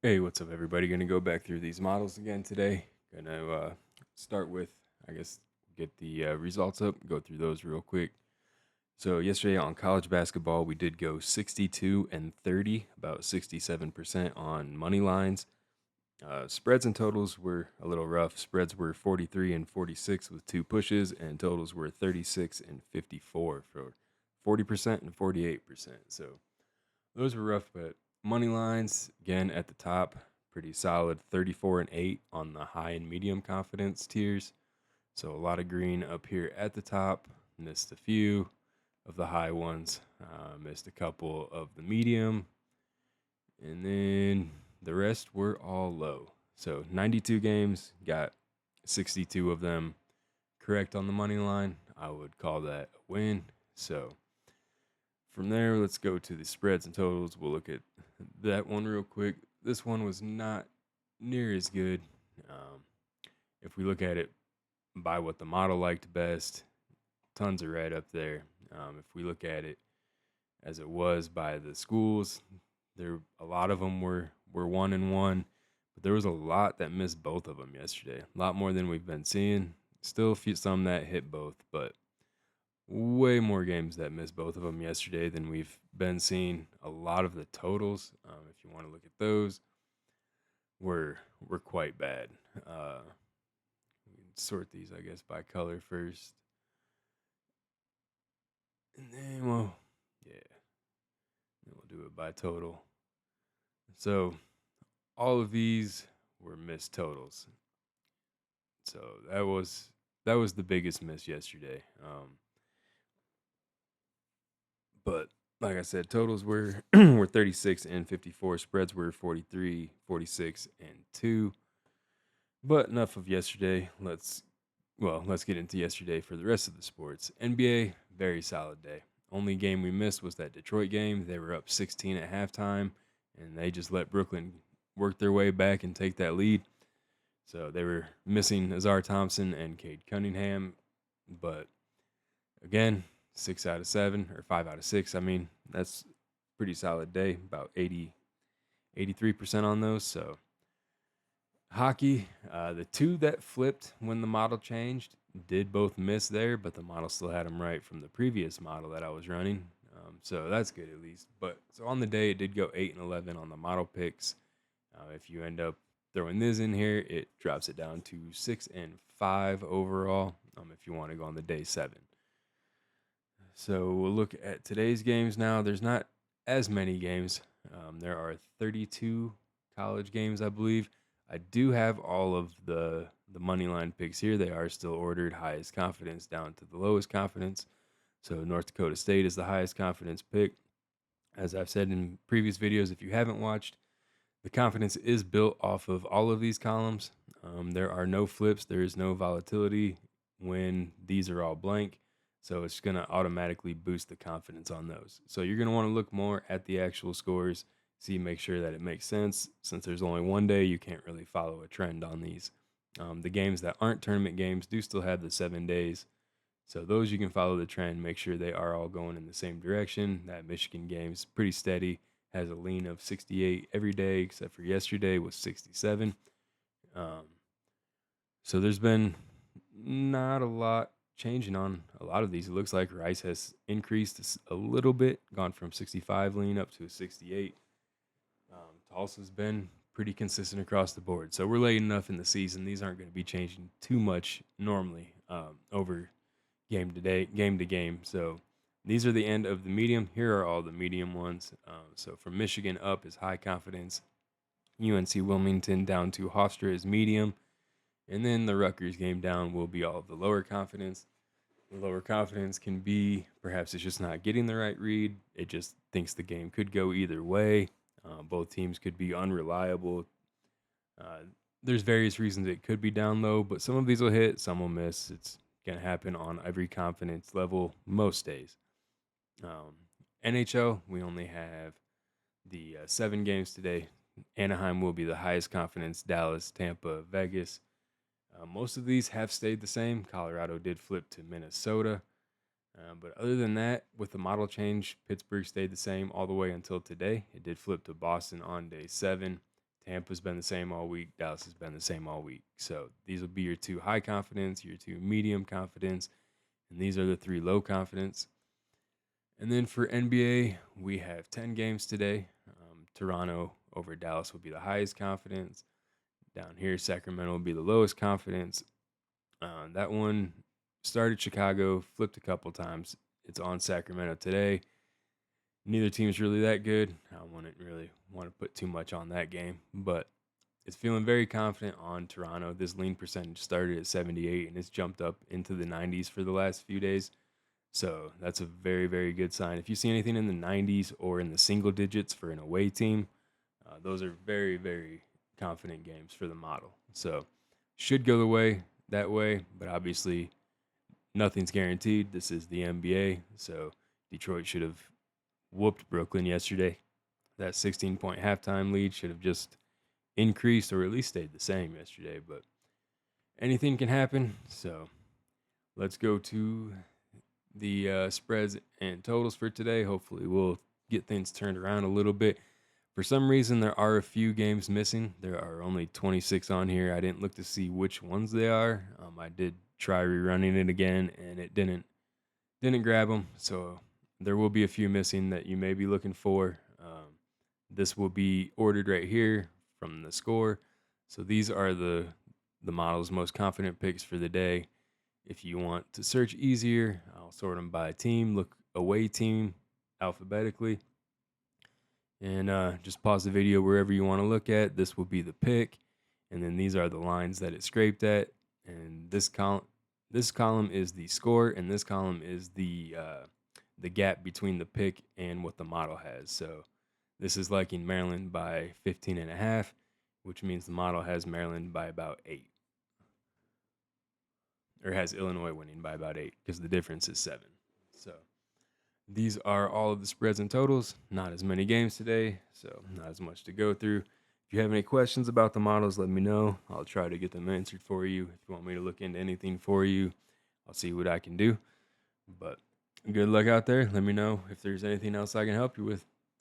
Hey, what's up, everybody? Gonna go back through these models again today. Gonna start with, I guess, get the results up, go through those real quick. So, yesterday on college basketball, we did go 62 and 30, about 67% on money lines. Spreads and totals were a little rough. Spreads were 43 and 46 with two pushes, and totals were 36 and 54 for 40% and 48%. So, those were rough, but money lines again at the top, pretty solid. 34 and 8 on the high and medium confidence tiers. So a lot of green up here at the top. Missed a few of the high ones. Missed a couple of the medium, and then the rest were all low. So 92 games, got 62 of them correct on the money line. I would call that a win. So from there, let's go to the spreads and totals. We'll look at that one real quick. This one was not near as good. Um, if we look at it by what the model liked best, tons are right up there. If we look at it as it was by the schools, there a lot of them were 1-1, but there was a lot that missed both of them yesterday. A lot more than we've been seeing. Still a few some that hit both, but way more games that missed both of them yesterday than we've been seeing. A lot of the totals, if you want to look at those, were quite bad. We can sort these, I guess, by color first, and then yeah, then we'll do it by total. So all of these were missed totals. So that was the biggest miss yesterday. But like I said, totals were were 36 and 54. Spreads were 43, 46, and 2. But enough of yesterday. Let's get into yesterday for the rest of the sports. NBA, very solid day. Only game we missed was that Detroit game. They were up 16 at halftime, and they just let Brooklyn work their way back and take that lead. So they were missing Azar Thompson and Cade Cunningham, but again, 6 out of 7 or 5 out of 6. I mean, that's pretty solid day. About 83% on those. So hockey, the two that flipped when the model changed did both miss there, but the model still had them right from the previous model that I was running. So that's good at least. But so on the day, it did go 8 and 11 on the model picks. If you end up throwing this in here, it drops it down to 6 and 5 overall. If you want to go on the day 7. So we'll look at today's games now. There's not as many games. There are 32 college games, I believe. I do have all of the money line picks here. They are still ordered highest confidence down to the lowest confidence. So North Dakota State is the highest confidence pick. As I've said in previous videos, if you haven't watched, the confidence is built off of all of these columns. There are no flips. There is no volatility when these are all blank. So it's going to automatically boost the confidence on those. So you're going to want to look more at the actual scores, make sure that it makes sense. Since there's only one day, you can't really follow a trend on these. The games that aren't tournament games do still have the 7 days. So those you can follow the trend, make sure they are all going in the same direction. That Michigan game's pretty steady, has a lean of 68 every day, except for yesterday was 67. Um, so there's been not a lot changing on a lot of these. It looks like Rice has increased a little bit, gone from 65 lean up to a 68. Tulsa's been pretty consistent across the board. So we're late enough in the season. These aren't going to be changing too much normally over game to game. So these are the end of the medium. Here are all the medium ones. So from Michigan up is high confidence. UNC Wilmington down to Hofstra is medium. And then the Rutgers game down will be all of the lower confidence. The lower confidence can be perhaps it's just not getting the right read. It just thinks the game could go either way. Both teams could be unreliable. Uh, there's various reasons it could be down low, but some of these will hit, some will miss. It's going to happen on every confidence level most days. Um, NHL, we only have the 7 games today. Anaheim will be the highest confidence, Dallas, Tampa, Vegas. Most of these have stayed the same. Colorado did flip to Minnesota. But other than that, with the model change, Pittsburgh stayed the same all the way until today. It did flip to Boston on day 7. Tampa's been the same all week. Dallas has been the same all week. So these will be your 2 high confidence, your 2 medium confidence, and these are the 3 low confidence. And then for NBA, we have 10 games today. Toronto over Dallas will be the highest confidence. Down here, Sacramento will be the lowest confidence. That one started Chicago, flipped a couple times. It's on Sacramento today. Neither team's really that good. I wouldn't really want to put too much on that game, but it's feeling very confident on Toronto. This lean percentage started at 78 and it's jumped up into the 90s for the last few days. So that's a very, very good sign. If you see anything in the 90s or in the single digits for an away team, those are very, very confident games for the model. So should go that way, but obviously nothing's guaranteed. This is the NBA, so Detroit should have whooped Brooklyn yesterday. That 16-point halftime lead should have just increased or at least stayed the same yesterday, but anything can happen. So let's go to the spreads and totals for today. Hopefully we'll get things turned around a little bit. For some reason, there are a few games missing. There are only 26 on here. I didn't look to see which ones they are. I did try rerunning it again, and it didn't grab them. So there will be a few missing that you may be looking for. This will be ordered right here from the score. So these are the model's most confident picks for the day. If you want to search easier, I'll sort them by team. Look away team alphabetically. And just pause the video wherever you want to look at. This will be the pick. And then these are the lines that it scraped at. And this column is the score, and this column is the gap between the pick and what the model has. So this is liking Maryland by 15.5, which means the model has Maryland by about 8. Or has Illinois winning by about 8, because the difference is 7. So these are all of the spreads and totals. Not as many games today, so not as much to go through. If you have any questions about the models, let me know. I'll try to get them answered for you. If you want me to look into anything for you, I'll see what I can do. But good luck out there. Let me know if there's anything else I can help you with.